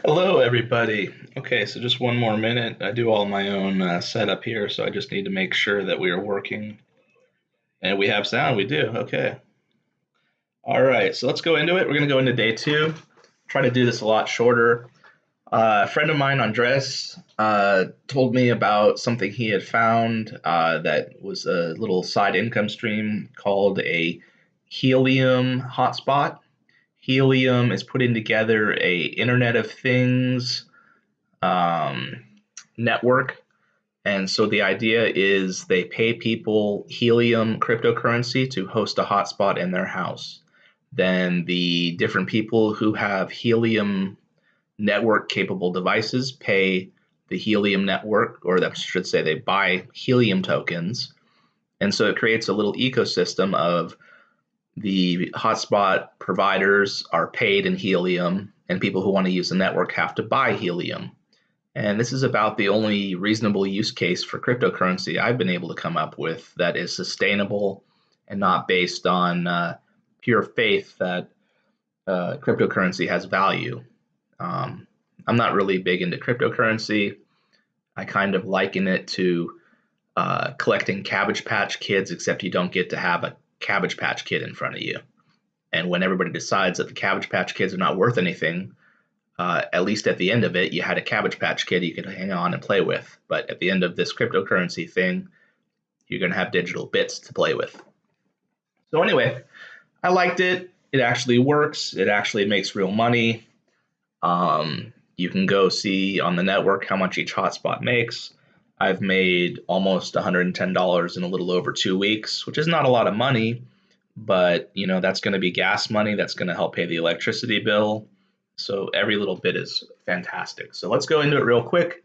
Hello, everybody. Okay, so just one more minute. I do all my own setup here, so I just need to make sure that we are working. And we have sound. We do. Okay. All right, so let's go into it. We're going to go into day two. Try to do this a lot shorter. A friend of mine, Andres, told me about something he had found that was a little side income stream called a helium hotspot. Helium is putting together a Internet of Things um, network. And so the idea is they pay people Helium cryptocurrency to host a hotspot in their house. Then the different people who have Helium network capable devices pay the Helium network, or that should say they buy Helium tokens. And so it creates a little ecosystem of the hotspot providers are paid in Helium, and people who want to use the network have to buy Helium. And this is about the only reasonable use case for cryptocurrency I've been able to come up with that is sustainable and not based on pure faith that cryptocurrency has value. Um, I'm not really big into cryptocurrency. I kind of liken it to collecting Cabbage Patch Kids, except you don't get to have a Cabbage Patch Kid in front of you. And when everybody decides that the Cabbage Patch Kids are not worth anything, at least at the end of it, you had a Cabbage Patch Kid you could hang on and play with. But at the end of this cryptocurrency thing, you're going to have digital bits to play with. So, anyway, I liked it. It actually works, it actually makes real money. You can go see on the network how much each hotspot makes. I've made almost $110 in a little over 2 weeks, which is not a lot of money, but that's going to be gas money. That's going to help pay the electricity bill. So every little bit is fantastic. So let's go into it real quick.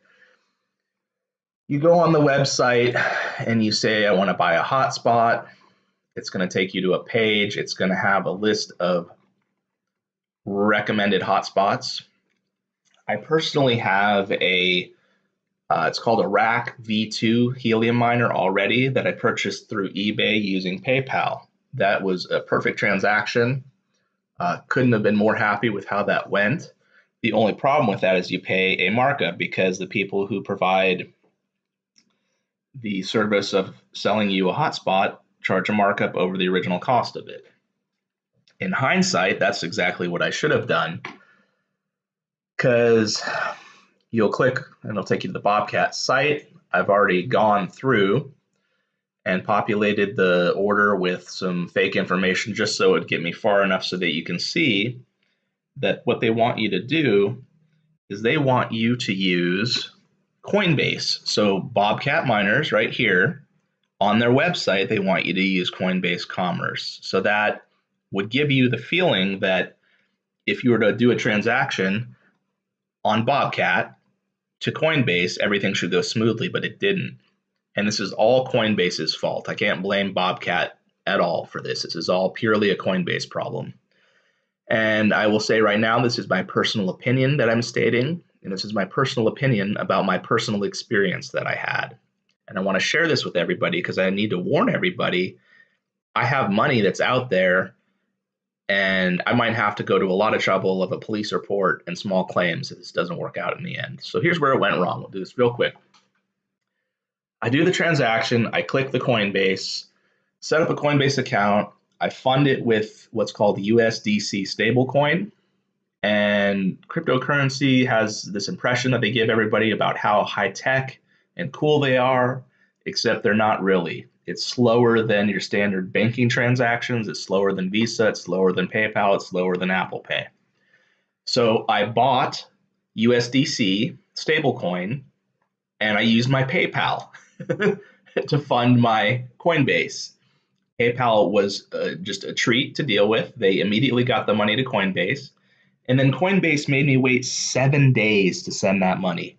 You go on the website and you say, I want to buy a hotspot. It's going to take you to a page. It's going to have a list of recommended hotspots. I personally have it's called a Rack V2 Helium Miner already that I purchased through eBay using PayPal. That was a perfect transaction. Couldn't have been more happy with how that went. The only problem with that is you pay a markup because the people who provide the service of selling you a hotspot charge a markup over the original cost of it. In hindsight, that's exactly what I should have done, because you'll click and it'll take you to the Bobcat site. I've already gone through and populated the order with some fake information just so it would get me far enough so that you can see that what they want you to do is they want you to use Coinbase. So Bobcat Miners right here on their website, they want you to use Coinbase Commerce. So that would give you the feeling that if you were to do a transaction on Bobcat to Coinbase, everything should go smoothly, but it didn't. And this is all Coinbase's fault. I can't blame Bobcat at all for this. This is all purely a Coinbase problem. And I will say right now, this is my personal opinion that I'm stating, and this is my personal opinion about my personal experience that I had. And I want to share this with everybody because I need to warn everybody. I have money that's out there, and I might have to go to a lot of trouble of a police report and small claims if this doesn't work out in the end. So here's where it went wrong. We'll do this real quick. I do the transaction, I click the Coinbase, set up a Coinbase account, I fund it with what's called USDC stablecoin. And cryptocurrency has this impression that they give everybody about how high tech and cool they are, except they're not really. It's slower than your standard banking transactions, it's slower than Visa, it's slower than PayPal, it's slower than Apple Pay. So I bought USDC stablecoin and I used my PayPal to fund my Coinbase. PayPal was just a treat to deal with. They immediately got the money to Coinbase. And then Coinbase made me wait 7 days to send that money.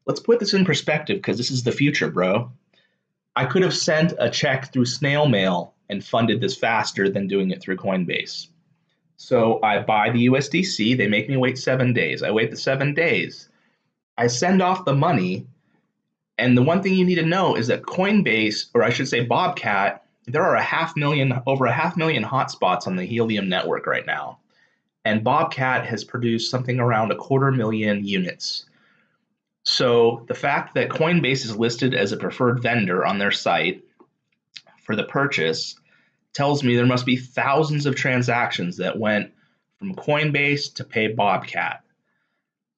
Let's put this in perspective because this is the future, bro. I could have sent a check through snail mail and funded this faster than doing it through Coinbase. So I buy the USDC. They make me wait 7 days. I wait the 7 days. I send off the money. And the one thing you need to know is that Coinbase, or I should say Bobcat, there are over a half million hotspots on the Helium network right now. and Bobcat has produced something around 250,000 units. So the fact that Coinbase is listed as a preferred vendor on their site for the purchase tells me there must be thousands of transactions that went from Coinbase to pay Bobcat.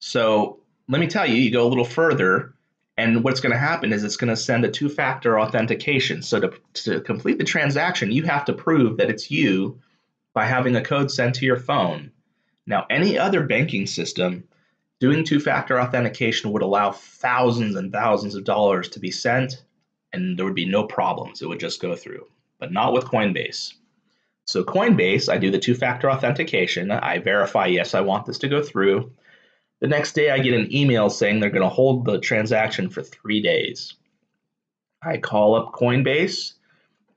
So let me tell you, you go a little further, and what's going to happen is it's going to send a two-factor authentication. So to complete the transaction, you have to prove that it's you by having a code sent to your phone. Now, any other banking system doing two-factor authentication would allow thousands and thousands of dollars to be sent, and there would be no problems. It would just go through, but not with Coinbase. So Coinbase, I do the two-factor authentication. I verify, yes, I want this to go through. The next day, I get an email saying they're going to hold the transaction for 3 days. I call up Coinbase,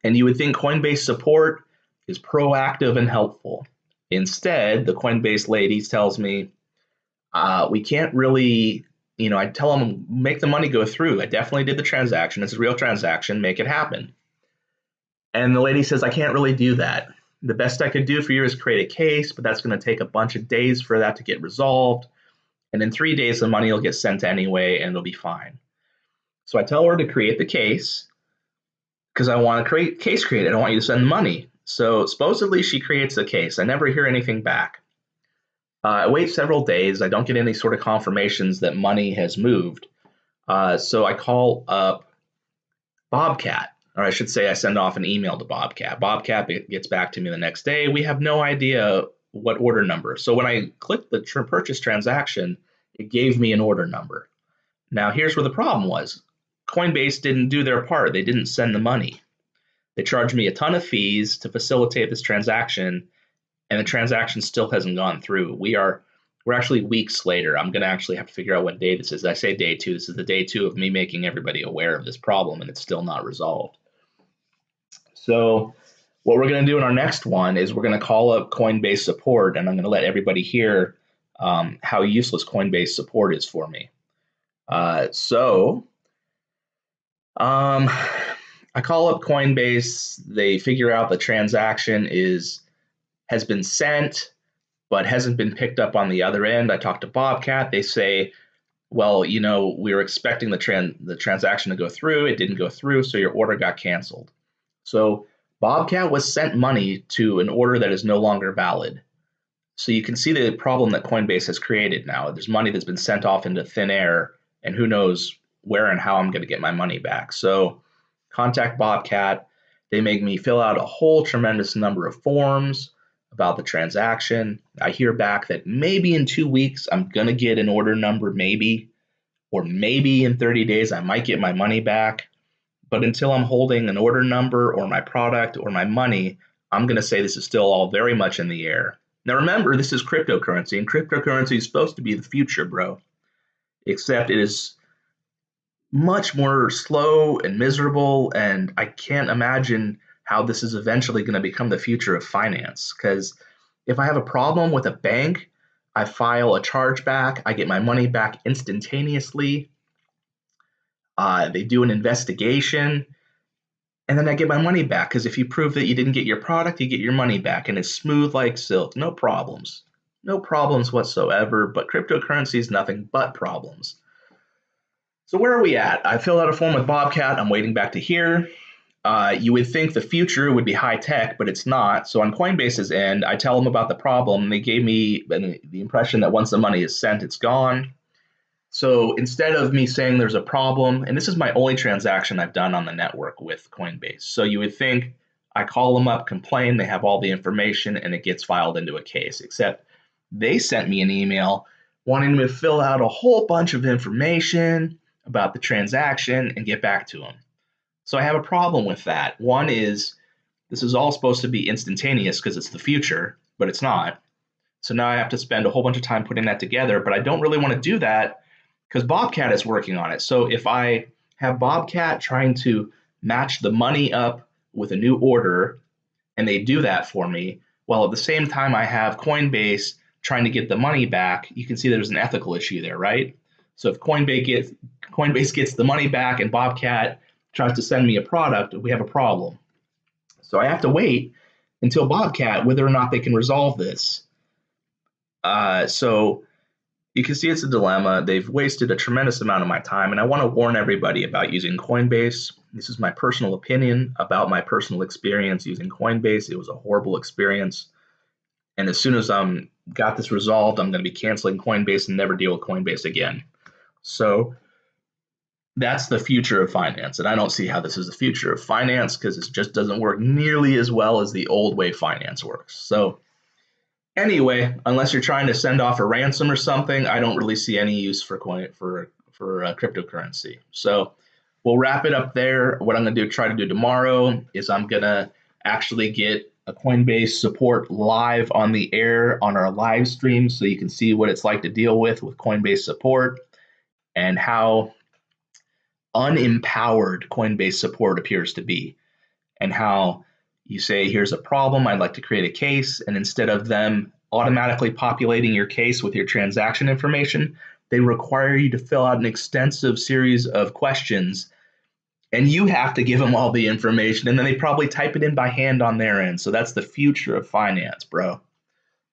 and you would think Coinbase support is proactive and helpful. Instead, the Coinbase lady tells me, we can't really, I tell them, make the money go through. I definitely did the transaction. It's a real transaction. Make it happen. And the lady says, I can't really do that. The best I could do for you is create a case, but that's going to take a bunch of days for that to get resolved. And in 3 days, the money will get sent anyway, and it'll be fine. So I tell her to create the case because I want to create case created. I don't want you to send the money. So supposedly she creates the case. I never hear anything back. I wait several days. I don't get any sort of confirmations that money has moved. So I call up Bobcat, or I should say I send off an email to Bobcat. Bobcat gets back to me the next day. We have no idea what order number. So when I clicked the purchase transaction, it gave me an order number. Now here's where the problem was. Coinbase didn't do their part. They didn't send the money. They charged me a ton of fees to facilitate this transaction, and the transaction still hasn't gone through. We're actually weeks later. I'm going to actually have to figure out what day this is. I say day 2. This is the day 2 of me making everybody aware of this problem, and it's still not resolved. So what we're going to do in our next one is we're going to call up Coinbase support, and I'm going to let everybody hear how useless Coinbase support is for me. I call up Coinbase. They figure out the transaction has been sent, but hasn't been picked up on the other end. I talk to Bobcat. They say, well, we were expecting the transaction to go through. It didn't go through, so your order got canceled. So Bobcat was sent money to an order that is no longer valid. So you can see the problem that Coinbase has created now. There's money that's been sent off into thin air, and who knows where and how I'm going to get my money back. So contact Bobcat. They make me fill out a whole tremendous number of forms about the transaction. I hear back that maybe in 2 weeks I'm going to get an order number, maybe, or maybe in 30 days I might get my money back. But until I'm holding an order number or my product or my money, I'm going to say this is still all very much in the air. Now remember, this is cryptocurrency, and cryptocurrency is supposed to be the future, bro. Except it is much more slow and miserable, and I can't imagine how this is eventually going to become the future of finance. Because if I have a problem with a bank, I file a chargeback, I get my money back instantaneously. They do an investigation, and then I get my money back. Because if you prove that you didn't get your product, you get your money back, and it's smooth like silk. No problems. No problems whatsoever, but cryptocurrency is nothing but problems. So where are we at? I filled out a form with Bobcat. I'm waiting back to hear. You would think the future would be high tech, but it's not. So on Coinbase's end, I tell them about the problem. They gave me the impression that once the money is sent, it's gone. So instead of me saying there's a problem, and this is my only transaction I've done on the network with Coinbase. So you would think I call them up, complain, they have all the information, and it gets filed into a case. Except they sent me an email wanting me to fill out a whole bunch of information about the transaction and get back to them. So I have a problem with that. One is this is all supposed to be instantaneous because it's the future, but it's not. So now I have to spend a whole bunch of time putting that together, but I don't really want to do that because Bobcat is working on it. So if I have Bobcat trying to match the money up with a new order and they do that for me, while at the same time I have Coinbase trying to get the money back, you can see there's an ethical issue there, right? So if Coinbase gets the money back and Bobcat tries to send me a product, we have a problem. So I have to wait until Bobcat whether or not they can resolve this. So you can see it's a dilemma. They've wasted a tremendous amount of my time, and I want to warn everybody about using Coinbase. This is my personal opinion about my personal experience using Coinbase. It was a horrible experience. And as soon as I'm got this resolved, I'm going to be canceling Coinbase and never deal with Coinbase again. So that's the future of finance. And I don't see how this is the future of finance because it just doesn't work nearly as well as the old way finance works. So anyway, unless you're trying to send off a ransom or something, I don't really see any use for cryptocurrency. So we'll wrap it up there. What I'm going to try to do tomorrow is I'm going to actually get a Coinbase support live on the air on our live stream so you can see what it's like to deal with Coinbase support and how unempowered Coinbase support appears to be, and how you say, here's a problem, I'd like to create a case, and instead of them automatically populating your case with your transaction information, they require you to fill out an extensive series of questions, and you have to give them all the information, and then they probably type it in by hand on their end. So that's the future of finance, bro.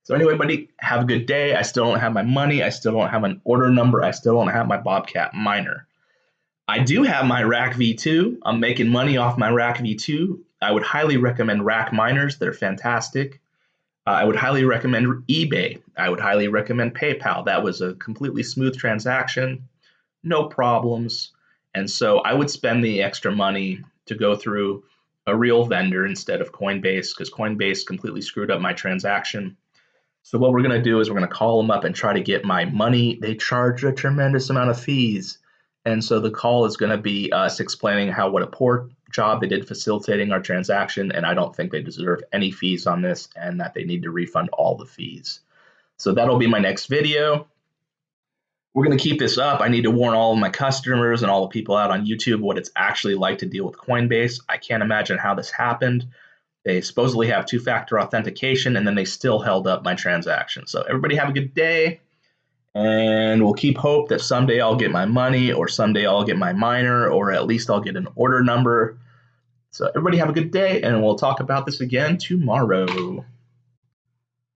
So anyway, buddy, have a good day. I still don't have my money. I still don't have an order number. I still don't have my Bobcat Miner. I do have my Rack V2. I'm making money off my Rack V2. I would highly recommend Rack Miners. They're fantastic. I would highly recommend eBay. I would highly recommend PayPal. That was a completely smooth transaction, no problems. And so I would spend the extra money to go through a real vendor instead of Coinbase, because Coinbase completely screwed up my transaction. So what we're going to do is we're going to call them up and try to get my money. They charge a tremendous amount of fees. And so the call is going to be us explaining what a poor job they did facilitating our transaction. And I don't think they deserve any fees on this and that they need to refund all the fees. So that'll be my next video. We're going to keep this up. I need to warn all of my customers and all the people out on YouTube what it's actually like to deal with Coinbase. I can't imagine how this happened. They supposedly have two-factor authentication, and then they still held up my transaction. So everybody have a good day. And we'll keep hope that someday I'll get my money, or someday I'll get my miner, or at least I'll get an order number. So everybody have a good day, and we'll talk about this again tomorrow.